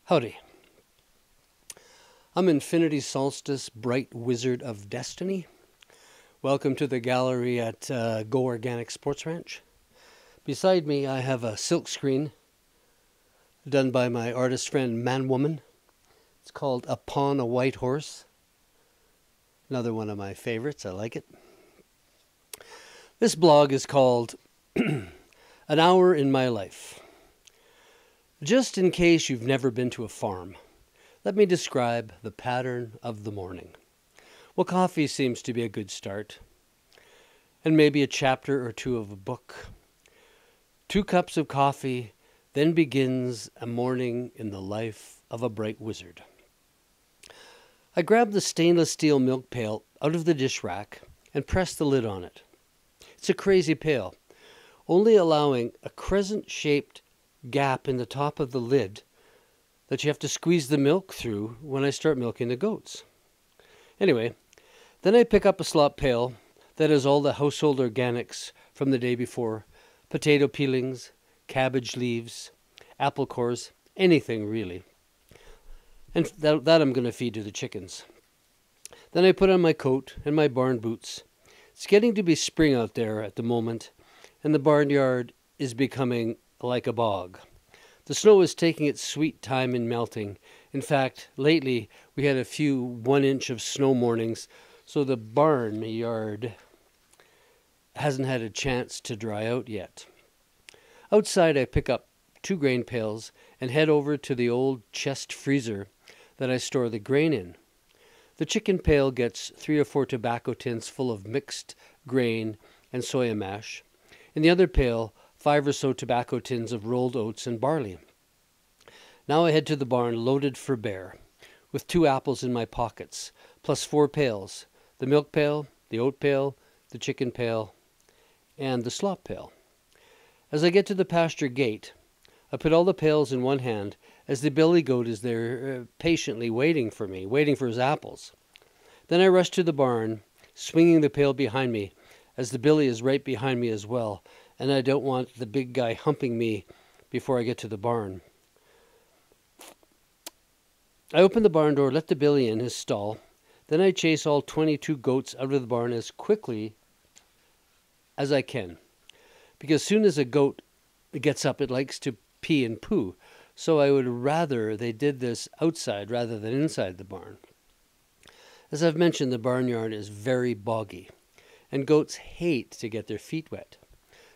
Howdy. I'm Infinity Solstice, Bright Wizard of Destiny. Welcome to the gallery at Go Organic Sports Ranch. Beside me, I have a silk screen done by my artist friend Man Woman. It's called Upon a White Horse. Another one of my favorites. I like it. This blog is called An Hour in My Life. Just in case you've never been to a farm, let me describe the pattern of the morning. Well, coffee seems to be a good start, and maybe a chapter or two of a book. 2 cups of coffee, then begins a morning in the life of a bright wizard. I grab the stainless steel milk pail out of the dish rack and press the lid on it. It's a crazy pail, only allowing a crescent-shaped gap in the top of the lid that you have to squeeze the milk through when I start milking the goats. Anyway, then I pick up a slop pail that has all the household organics from the day before, potato peelings, cabbage leaves, apple cores, anything really. And that I'm going to feed to the chickens. Then I put on my coat and my barn boots. It's getting to be spring out there at the moment, and the barnyard is becoming like a bog. The snow is taking its sweet time in melting. In fact, lately we had a few 1 inch of snow mornings, so the barnyard hasn't had a chance to dry out yet. Outside, I pick up 2 grain pails and head over to the old chest freezer that I store the grain in. The chicken pail gets 3 or 4 tobacco tins full of mixed grain and soya mash. In the other pail, 5 or so tobacco tins of rolled oats and barley. Now I head to the barn loaded for bear, with 2 apples in my pockets, plus 4 pails, the milk pail, the oat pail, the chicken pail, and the slop pail. As I get to the pasture gate, I put all the pails in one hand as the billy goat is there patiently waiting for me, waiting for his apples. Then I rush to the barn, swinging the pail behind me, as the billy is right behind me as well, and I don't want the big guy humping me before I get to the barn. I open the barn door, let the billy in his stall. Then I chase all 22 goats out of the barn as quickly as I can. Because as soon as a goat gets up, it likes to pee and poo. So I would rather they did this outside rather than inside the barn. As I've mentioned, the barnyard is very boggy, and goats hate to get their feet wet.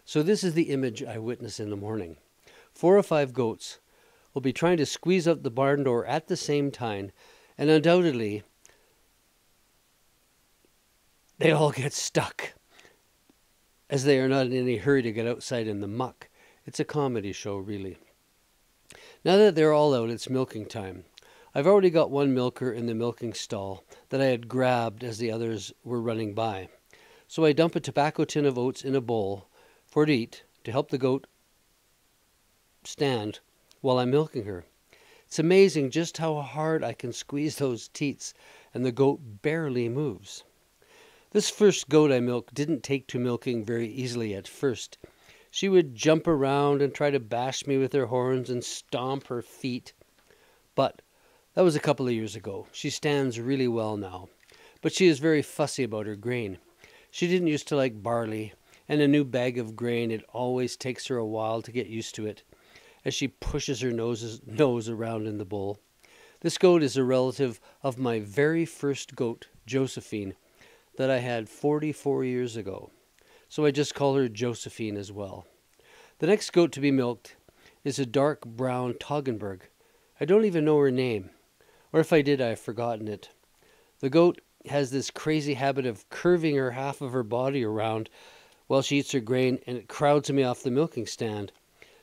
So this is the image I witness in the morning. 4 or 5 goats will be trying to squeeze out the barn door at the same time, and undoubtedly they all get stuck, as they are not in any hurry to get outside in the muck. It's a comedy show, really. Now that they're all out, it's milking time. I've already got 1 milker in the milking stall that I had grabbed as the others were running by. So I dump a tobacco tin of oats in a bowl for it to eat to help the goat stand while I'm milking her. It's amazing just how hard I can squeeze those teats, and the goat barely moves. This first goat I milked didn't take to milking very easily at first. She would jump around and try to bash me with her horns and stomp her feet. But that was a couple of years ago. She stands really well now. But she is very fussy about her grain. She didn't used to like barley, and a new bag of grain, it always takes her a while to get used to it, as she pushes her nose around in the bowl. This goat is a relative of my very first goat, Josephine, that I had 44 years ago. So I just call her Josephine as well. The next goat to be milked is a dark brown Toggenburg. I don't even know her name, or if I did, I've forgotten it. The goat has this crazy habit of curving her half of her body around while she eats her grain, and it crowds me off the milking stand.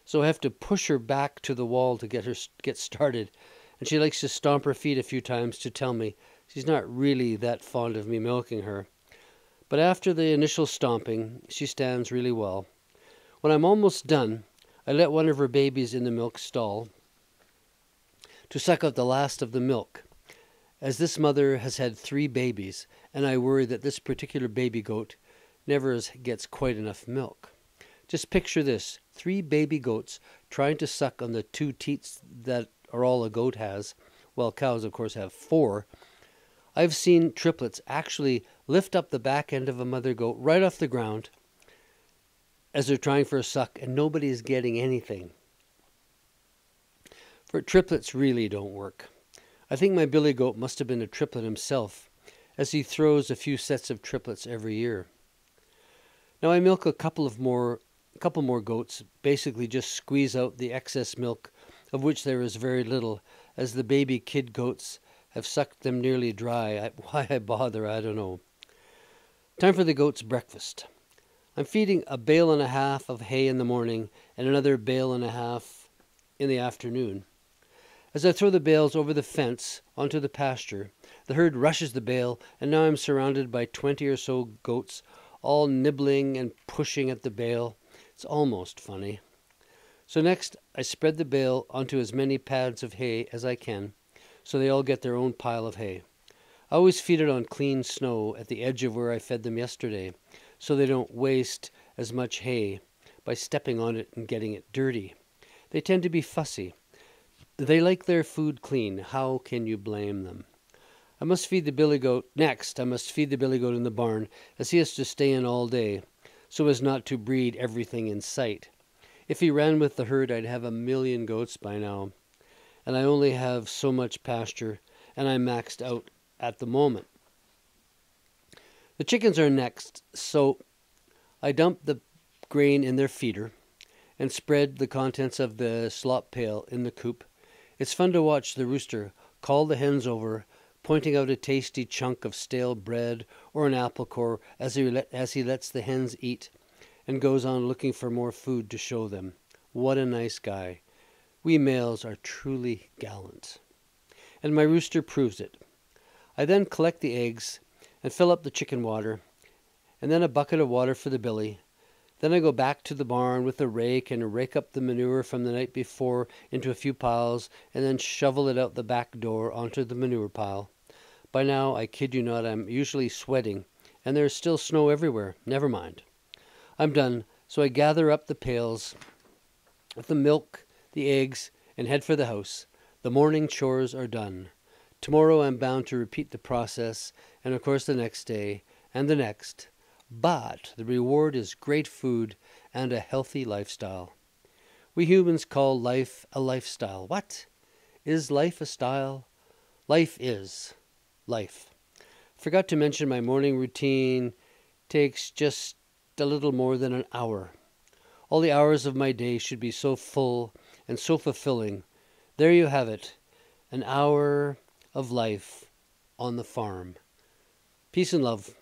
So I have to push her back to the wall to get started, and she likes to stomp her feet a few times to tell me she's not really that fond of me milking her. But after the initial stomping, she stands really well. When I'm almost done, I let one of her babies in the milk stall to suck out the last of the milk, as this mother has had 3 babies, and I worry that this particular baby goat never gets quite enough milk. Just picture this, 3 baby goats trying to suck on the 2 teats that or all a goat has, well, cows, of course, have 4. I've seen triplets actually lift up the back end of a mother goat right off the ground as they're trying for a suck, and nobody's getting anything. For triplets really don't work. I think my billy goat must have been a triplet himself, as he throws a few sets of triplets every year. Now I milk a couple more goats, basically just squeeze out the excess milk, of which there is very little, as the baby kid goats have sucked them nearly dry. Why I bother, I don't know. Time for the goats' breakfast. I'm feeding a bale and a half of hay in the morning and another bale and a half in the afternoon. As I throw the bales over the fence onto the pasture, the herd rushes the bale, and now I'm surrounded by 20 or so goats, all nibbling and pushing at the bale. It's almost funny. So next, I spread the bale onto as many pads of hay as I can, so they all get their own pile of hay. I always feed it on clean snow at the edge of where I fed them yesterday, so they don't waste as much hay by stepping on it and getting it dirty. They tend to be fussy. They like their food clean. How can you blame them? I must feed the billy goat in the barn, as he has to stay in all day, so as not to breed everything in sight. If he ran with the herd, I'd have 1,000,000 goats by now, and I only have so much pasture, and I'm maxed out at the moment. The chickens are next, so I dump the grain in their feeder and spread the contents of the slop pail in the coop. It's fun to watch the rooster call the hens over, pointing out a tasty chunk of stale bread or an apple core as he lets the hens eat, and goes on looking for more food to show them. What a nice guy. We males are truly gallant. And my rooster proves it. I then collect the eggs and fill up the chicken water, and then a bucket of water for the billy. Then I go back to the barn with a rake and rake up the manure from the night before into a few piles, and then shovel it out the back door onto the manure pile. By now, I kid you not, I'm usually sweating, and there's still snow everywhere. Never mind. I'm done, so I gather up the pails with the milk, the eggs, and head for the house. The morning chores are done. Tomorrow I'm bound to repeat the process, and of course the next day, and the next. But the reward is great food and a healthy lifestyle. We humans call life a lifestyle. What? Is life a style? Life is life. Forgot to mention my morning routine takes just a little more than an hour. All the hours of my day should be so full and so fulfilling. There you have it, an hour of life on the farm. Peace and love.